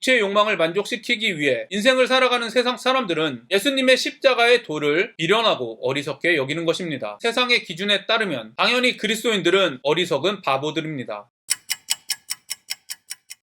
육체의 욕망을 만족시키기 위해 인생을 살아가는 세상 사람들은 예수님의 십자가의 도를 미련하고 어리석게 여기는 것입니다. 세상의 기준에 따르면 당연히 그리스도인들은 어리석은 바보들입니다.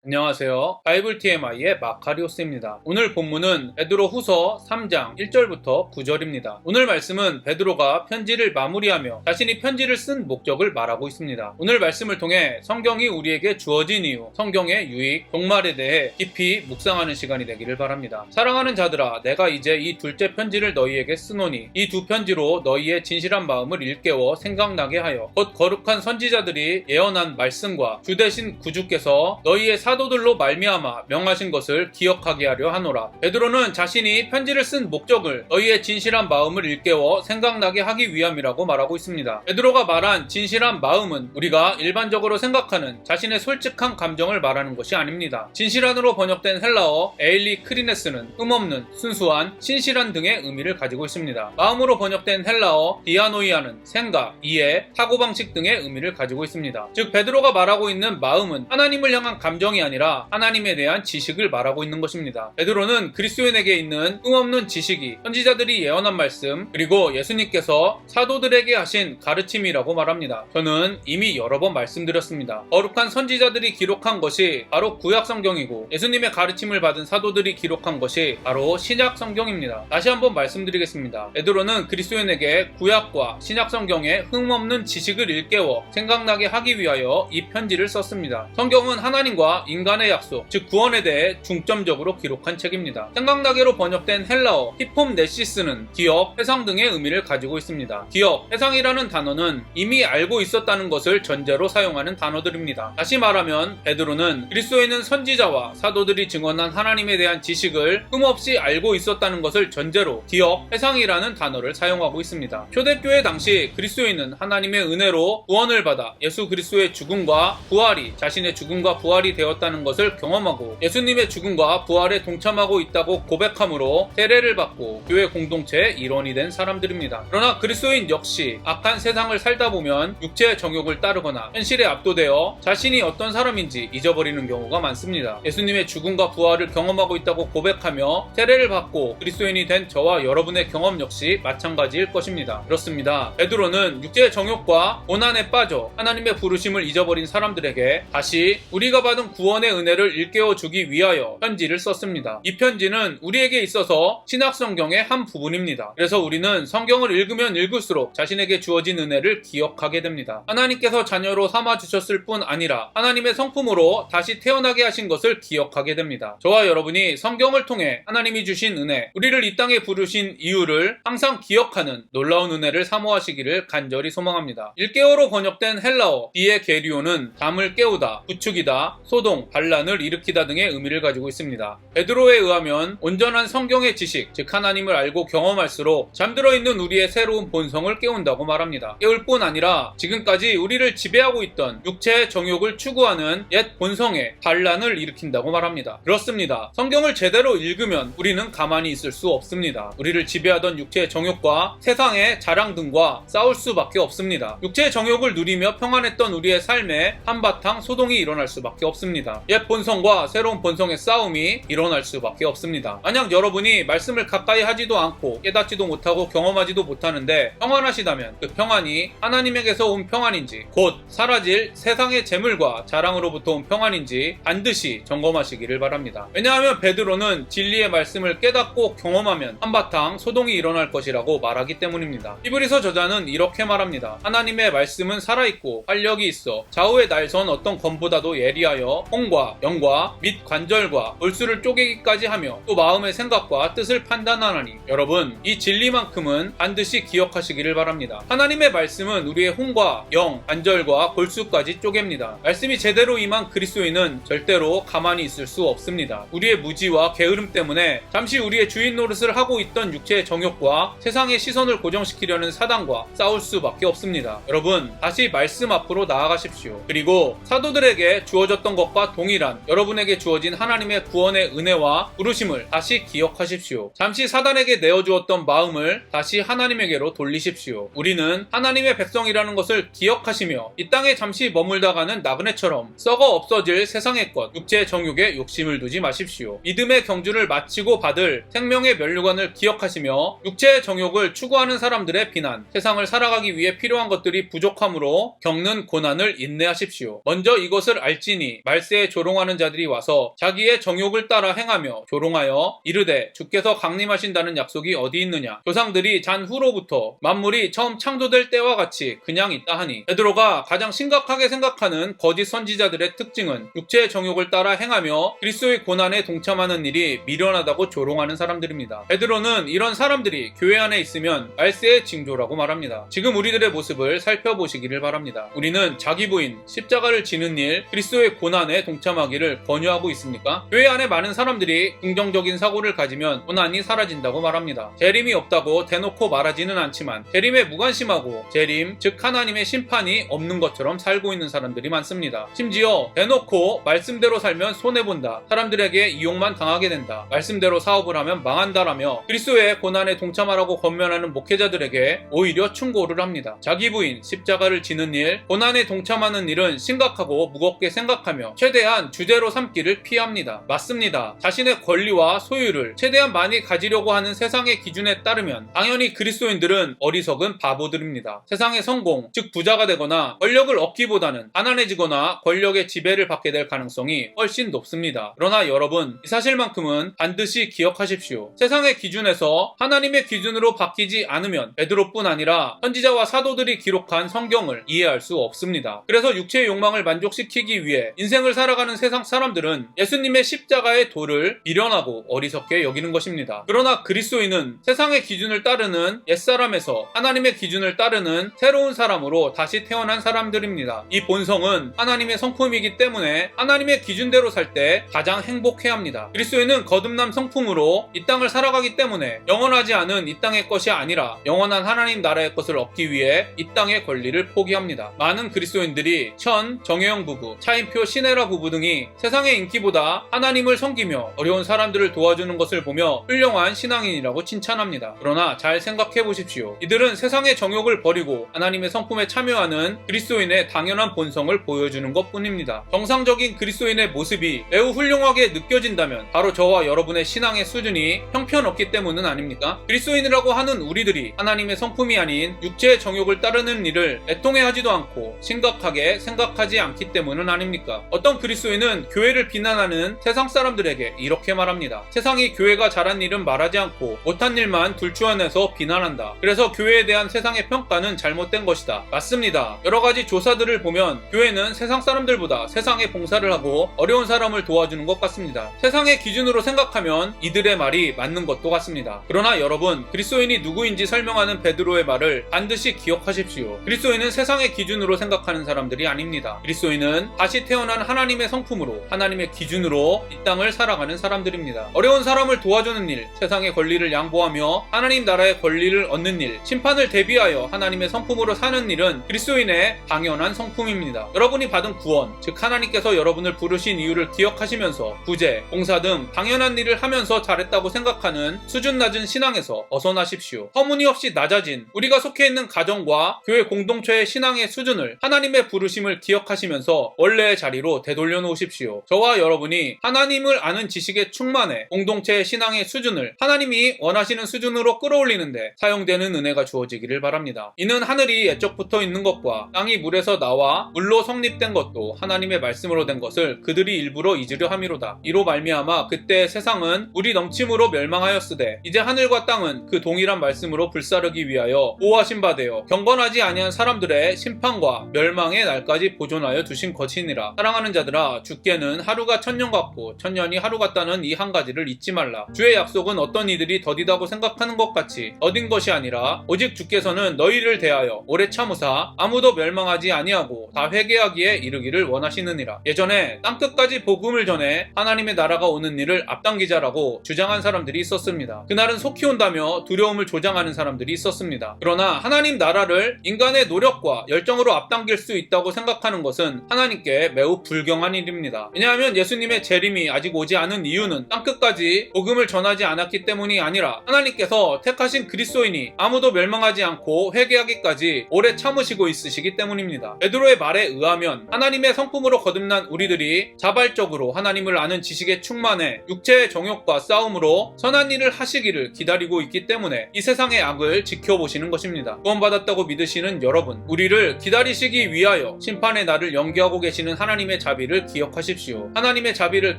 안녕하세요. 바이블 TMI의 마카리오스입니다. 오늘 본문은 베드로 후서 3장 1절부터 9절입니다. 오늘 말씀은 베드로가 편지를 마무리하며 자신이 편지를 쓴 목적을 말하고 있습니다. 오늘 말씀을 통해 성경이 우리에게 주어진 이유, 성경의 유익, 종말에 대해 깊이 묵상하는 시간이 되기를 바랍니다. 사랑하는 자들아, 내가 이제 이 둘째 편지를 너희에게 쓰노니 이 두 편지로 너희의 진실한 마음을 일깨워 생각나게 하여 곧 거룩한 선지자들이 예언한 말씀과 주 되신 구주께서 너희의 사도들로 말미암아 명하신 것을 기억하게 하려 하노라. 베드로는 자신이 편지를 쓴 목적을 너희의 진실한 마음을 일깨워 생각나게 하기 위함이라고 말하고 있습니다. 베드로가 말한 진실한 마음은 우리가 일반적으로 생각하는 자신의 솔직한 감정을 말하는 것이 아닙니다. 진실한으로 번역된 헬라어 에일리 크리네스는 흠없는, 순수한, 신실한 등의 의미를 가지고 있습니다. 마음으로 번역된 헬라어 디아노이아는 생각, 이해, 사고방식 등의 의미를 가지고 있습니다. 즉 베드로가 말하고 있는 마음은 하나님을 향한 감정이 아니라 하나님에 대한 지식을 말하고 있는 것입니다. 베드로는 그리스도인에게 있는 흠없는 지식이 선지자들이 예언한 말씀 그리고 예수님께서 사도들에게 하신 가르침이라고 말합니다. 저는 이미 여러 번 말씀드렸습니다. 거룩한 선지자들이 기록한 것이 바로 구약 성경이고 예수님의 가르침을 받은 사도들이 기록한 것이 바로 신약 성경입니다. 다시 한번 말씀드리겠습니다. 베드로는 그리스도인에게 구약과 신약 성경의 흠없는 지식을 일깨워 생각나게 하기 위하여 이 편지를 썼습니다. 성경은 하나님과 인간의 약속, 즉 구원에 대해 중점적으로 기록한 책입니다. 생각나게로 번역된 헬라어 히폼네시스는 기억, 회상 등의 의미를 가지고 있습니다. 기억, 회상이라는 단어는 이미 알고 있었다는 것을 전제로 사용하는 단어들입니다. 다시 말하면 베드로는 그리스도인은 선지자와 사도들이 증언한 하나님에 대한 지식을 흠없이 알고 있었다는 것을 전제로 기억, 회상이라는 단어를 사용하고 있습니다. 초대교회 당시 그리스도인은 하나님의 은혜로 구원을 받아 예수 그리스도의 죽음과 부활이 자신의 죽음과 부활이 되었다는 것을 경험하고 예수님의 죽음과 부활에 동참하고 있다고 고백함으로 세례를 받고 교회 공동체의 일원이 된 사람들입니다. 그러나 그리스도인 역시 악한 세상을 살다 보면 육체의 정욕을 따르거나 현실에 압도되어 자신이 어떤 사람인지 잊어버리는 경우가 많습니다. 예수님의 죽음과 부활을 경험하고 있다고 고백하며 세례를 받고 그리스도인이 된 저와 여러분의 경험 역시 마찬가지일 것입니다. 그렇습니다. 베드로는 육체의 정욕과 고난에 빠져 하나님의 부르심을 잊어버린 사람들에게 다시 우리가 받은 구원의 은혜를 일깨워주기 위하여 편지를 썼습니다. 이 편지는 우리에게 있어서 신약 성경의 한 부분입니다. 그래서 우리는 성경을 읽으면 읽을수록 자신에게 주어진 은혜를 기억하게 됩니다. 하나님께서 자녀로 삼아주셨을 뿐 아니라 하나님의 성품으로 다시 태어나게 하신 것을 기억하게 됩니다. 저와 여러분이 성경을 통해 하나님이 주신 은혜, 우리를 이 땅에 부르신 이유를 항상 기억하는 놀라운 은혜를 사모하시기를 간절히 소망합니다. 일깨어로 번역된 헬라어 디에 게리오는 잠을 깨우다, 부축이다, 소동, 반란을 일으키다 등의 의미를 가지고 있습니다. 베드로에 의하면 온전한 성경의 지식, 즉 하나님을 알고 경험할수록 잠들어 있는 우리의 새로운 본성을 깨운다고 말합니다. 깨울 뿐 아니라 지금까지 우리를 지배하고 있던 육체의 정욕을 추구하는 옛 본성에 반란을 일으킨다고 말합니다. 그렇습니다. 성경을 제대로 읽으면 우리는 가만히 있을 수 없습니다. 우리를 지배하던 육체의 정욕과 세상의 자랑 등과 싸울 수밖에 없습니다. 육체의 정욕을 누리며 평안했던 우리의 삶에 한바탕 소동이 일어날 수밖에 없습니다. 옛 본성과 새로운 본성의 싸움이 일어날 수밖에 없습니다. 만약 여러분이 말씀을 가까이 하지도 않고 깨닫지도 못하고 경험하지도 못하는데 평안하시다면 그 평안이 하나님에게서 온 평안인지 곧 사라질 세상의 재물과 자랑으로부터 온 평안인지 반드시 점검하시기를 바랍니다. 왜냐하면 베드로는 진리의 말씀을 깨닫고 경험하면 한바탕 소동이 일어날 것이라고 말하기 때문입니다. 히브리서 저자는 이렇게 말합니다. 하나님의 말씀은 살아있고 활력이 있어 좌우의 날선 어떤 검보다도 예리하여 홍과 영과 및 관절과 골수를 쪼개기까지 하며 또 마음의 생각과 뜻을 판단하나니 여러분 이 진리만큼은 반드시 기억하시기를 바랍니다. 하나님의 말씀은 우리의 홍과 영, 관절과 골수까지 쪼갭니다. 말씀이 제대로 임한 그리스도인은 절대로 가만히 있을 수 없습니다. 우리의 무지와 게으름 때문에 잠시 우리의 주인 노릇을 하고 있던 육체의 정욕과 세상의 시선을 고정시키려는 사단과 싸울 수밖에 없습니다. 여러분 다시 말씀 앞으로 나아가십시오. 그리고 사도들에게 주어졌던 것과 것과 동일한 여러분에게 주어진 하나님의 구원의 은혜와 부르심을 다시 기억하십시오. 잠시 사단에게 내어주었던 마음을 다시 하나님에게로 돌리십시오. 우리는 하나님의 백성이라는 것을 기억하시며 이 땅에 잠시 머물다가는 나그네처럼 썩어 없어질 세상의 것, 육체의 정욕에 욕심을 두지 마십시오. 믿음의 경주를 마치고 받을 생명의 면류관을 기억하시며 육체의 정욕을 추구하는 사람들의 비난, 세상을 살아가기 위해 필요한 것들이 부족함으로 겪는 고난을 인내하십시오. 먼저 이것을 알지니 말세에 조롱하는 자들이 와서 자기의 정욕을 따라 행하며 조롱하여 이르되 주께서 강림하신다는 약속이 어디 있느냐. 조상들이 잔 후로부터 만물이 처음 창조될 때와 같이 그냥 있다 하니, 베드로가 가장 심각하게 생각하는 거짓 선지자들의 특징은 육체의 정욕을 따라 행하며 그리스도의 고난에 동참하는 일이 미련하다고 조롱하는 사람들입니다. 베드로는 이런 사람들이 교회 안에 있으면 말세의 징조라고 말합니다. 지금 우리들의 모습을 살펴보시기를 바랍니다. 우리는 자기 부인, 십자가를 지는 일, 그리스도의 고난에 동참하기를 권유하고 있습니까? 교회 안에 많은 사람들이 긍정적인 사고를 가지면 고난이 사라진다고 말합니다. 재림이 없다고 대놓고 말하지는 않지만 재림에 무관심하고 재림, 즉 하나님의 심판이 없는 것처럼 살고 있는 사람들이 많습니다. 심지어 대놓고 말씀대로 살면 손해본다, 사람들에게 이용만 당하게 된다, 말씀대로 사업을 하면 망한다라며 그리스도의 고난에 동참하라고 권면하는 목회자들에게 오히려 충고를 합니다. 자기 부인, 십자가를 지는 일, 고난에 동참하는 일은 심각하고 무겁게 생각하며 최대한 주제로 삼기를 피합니다. 맞습니다. 자신의 권리와 소유를 최대한 많이 가지려고 하는 세상의 기준에 따르면 당연히 그리스도인들은 어리석은 바보들입니다. 세상의 성공, 즉 부자가 되거나 권력을 얻기보다는 가난해지거나 권력의 지배를 받게 될 가능성이 훨씬 높습니다. 그러나 여러분, 이 사실만큼은 반드시 기억하십시오. 세상의 기준에서 하나님의 기준으로 바뀌지 않으면 베드로뿐 아니라 선지자와 사도들이 기록한 성경을 이해할 수 없습니다. 그래서 육체의 욕망을 만족시키기 위해 인생을 살아가는 세상 사람들은 예수님의 십자가의 도를 미련하고 어리석게 여기는 것입니다. 그러나 그리스도인은 세상의 기준을 따르는 옛사람에서 하나님의 기준을 따르는 새로운 사람으로 다시 태어난 사람들입니다. 이 본성은 하나님의 성품이기 때문에 하나님의 기준대로 살 때 가장 행복해야 합니다. 그리스도인은 거듭남 성품으로 이 땅을 살아가기 때문에 영원하지 않은 이 땅의 것이 아니라 영원한 하나님 나라의 것을 얻기 위해 이 땅의 권리를 포기합니다. 많은 그리스도인들이 정혜영 부부, 차인표 신혜라 부부 등이 세상의 인기보다 하나님을 섬기며 어려운 사람들을 도와주는 것을 보며 훌륭한 신앙인이라고 칭찬합니다. 그러나 잘 생각해 보십시오. 이들은 세상의 정욕을 버리고 하나님의 성품에 참여하는 그리스도인의 당연한 본성을 보여주는 것 뿐입니다. 정상적인 그리스도인의 모습이 매우 훌륭하게 느껴진다면 바로 저와 여러분의 신앙의 수준이 형편없기 때문은 아닙니까? 그리스도인이라고 하는 우리들이 하나님의 성품이 아닌 육체의 정욕을 따르는 일을 애통해하지도 않고 심각하게 생각하지 않기 때문은 아닙니까? 어떤 그리스도인은 교회를 비난하는 세상 사람들에게 이렇게 말합니다. 세상이 교회가 잘한 일은 말하지 않고 못한 일만 둘주안해서 비난한다. 그래서 교회에 대한 세상의 평가는 잘못된 것이다. 맞습니다. 여러 가지 조사들을 보면 교회는 세상 사람들보다 세상에 봉사를 하고 어려운 사람을 도와주는 것 같습니다. 세상의 기준으로 생각하면 이들의 말이 맞는 것도 같습니다. 그러나 여러분, 그리스도인이 누구인지 설명하는 베드로의 말을 반드시 기억하십시오. 그리스도인은 세상의 기준으로 생각하는 사람들이 아닙니다. 그리스도인은 다시 태어난 하나님의 성품으로 하나님의 기준으로 이 땅을 살아가는 사람들입니다. 어려운 사람을 도와주는 일, 세상의 권리를 양보하며 하나님 나라의 권리를 얻는 일, 심판을 대비하여 하나님의 성품으로 사는 일은 그리스도인의 당연한 성품입니다. 여러분이 받은 구원, 즉 하나님께서 여러분을 부르신 이유를 기억하시면서 구제, 봉사 등 당연한 일을 하면서 잘했다고 생각하는 수준 낮은 신앙에서 벗어나십시오. 터무니없이 낮아진 우리가 속해 있는 가정과 교회 공동체의 신앙의 수준을, 하나님의 부르심을 기억하시면서 원래의 자리로 되돌려 놓으십시오. 저와 여러분이 하나님을 아는 지식에 충만해 공동체의 신앙의 수준을 하나님이 원하시는 수준으로 끌어올리는데 사용되는 은혜가 주어지기를 바랍니다. 이는 하늘이 옛적부터 있는 것과 땅이 물에서 나와 물로 성립된 것도 하나님의 말씀으로 된 것을 그들이 일부러 잊으려 함이로다. 이로 말미암아 그때 세상은 물이 넘침으로 멸망하였으되 이제 하늘과 땅은 그 동일한 말씀으로 불사르기 위하여 보호하신 바 되어 경건하지 아니한 사람들의 심판과 멸망의 날까지 보존하여 두신 것이니라. 사랑하는 자들아, 주께는 하루가 천년 같고 천년이 하루 같다는 이 한 가지를 잊지 말라. 주의 약속은 어떤 이들이 더디다고 생각하는 것 같이 더딘 것이 아니라 오직 주께서는 너희를 대하여 오래 참으사 아무도 멸망하지 아니하고 다 회개하기에 이르기를 원하시느니라. 예전에 땅끝까지 복음을 전해 하나님의 나라가 오는 일을 앞당기자라고 주장한 사람들이 있었습니다. 그날은 속히 온다며 두려움을 조장하는 사람들이 있었습니다. 그러나 하나님 나라를 인간의 노력과 열정으로 앞당길 수 있다고 생각하는 것은 하나님께 매우 불경 불경한 일입니다. 왜냐하면 예수님의 재림이 아직 오지 않은 이유는 땅끝까지 복음을 전하지 않았기 때문이 아니라 하나님께서 택하신 그리스도인이 아무도 멸망하지 않고 회개하기까지 오래 참으시고 있으시기 때문입니다. 베드로의 말에 의하면 하나님의 성품으로 거듭난 우리들이 자발적으로 하나님을 아는 지식에 충만해 육체의 정욕과 싸움으로 선한 일을 하시기를 기다리고 있기 때문에 이 세상의 악을 지켜보시는 것입니다. 구원받았다고 믿으시는 여러분, 우리를 기다리시기 위하여 심판의 날을 연기하고 계시는 하나님의 자비를 기억하십시오. 하나님의 자비를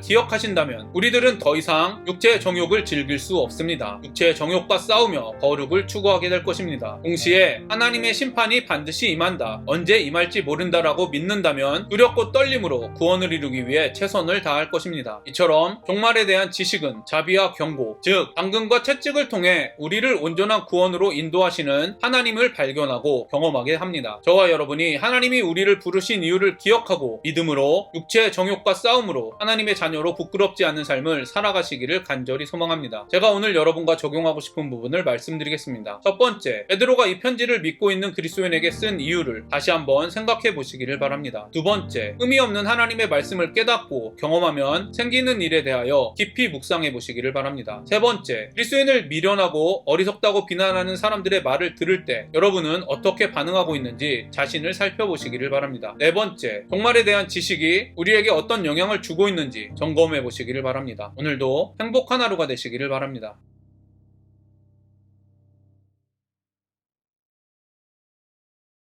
기억하신다면 우리들은 더 이상 육체의 정욕을 즐길 수 없습니다. 육체의 정욕과 싸우며 거룩을 추구하게 될 것입니다. 동시에 하나님의 심판이 반드시 임한다, 언제 임할지 모른다라고 믿는다면 두렵고 떨림으로 구원을 이루기 위해 최선을 다할 것입니다. 이처럼 종말에 대한 지식은 자비와 경고, 즉 당근과 채찍을 통해 우리를 온전한 구원으로 인도하시는 하나님을 발견하고 경험하게 합니다. 저와 여러분이 하나님이 우리를 부르신 이유를 기억하고 믿음으로 육체의 정욕과 싸움으로 하나님의 자녀로 부끄럽지 않은 삶을 살아가시기를 간절히 소망합니다. 제가 오늘 여러분과 적용하고 싶은 부분을 말씀드리겠습니다. 첫 번째, 베드로가 이 편지를 믿고 있는 그리스도인에게 쓴 이유를 다시 한번 생각해 보시기를 바랍니다. 두 번째, 의미 없는 하나님의 말씀을 깨닫고 경험하면 생기는 일에 대하여 깊이 묵상해 보시기를 바랍니다. 세 번째, 그리스도인을 미련하고 어리석다고 비난하는 사람들의 말을 들을 때 여러분은 어떻게 반응하고 있는지 자신을 살펴보시기를 바랍니다. 네 번째, 종말에 대한 지식이 우리에게 어떤 영향을 주고 있는지 점검해 보시기를 바랍니다. 오늘도 행복한 하루가 되시기를 바랍니다.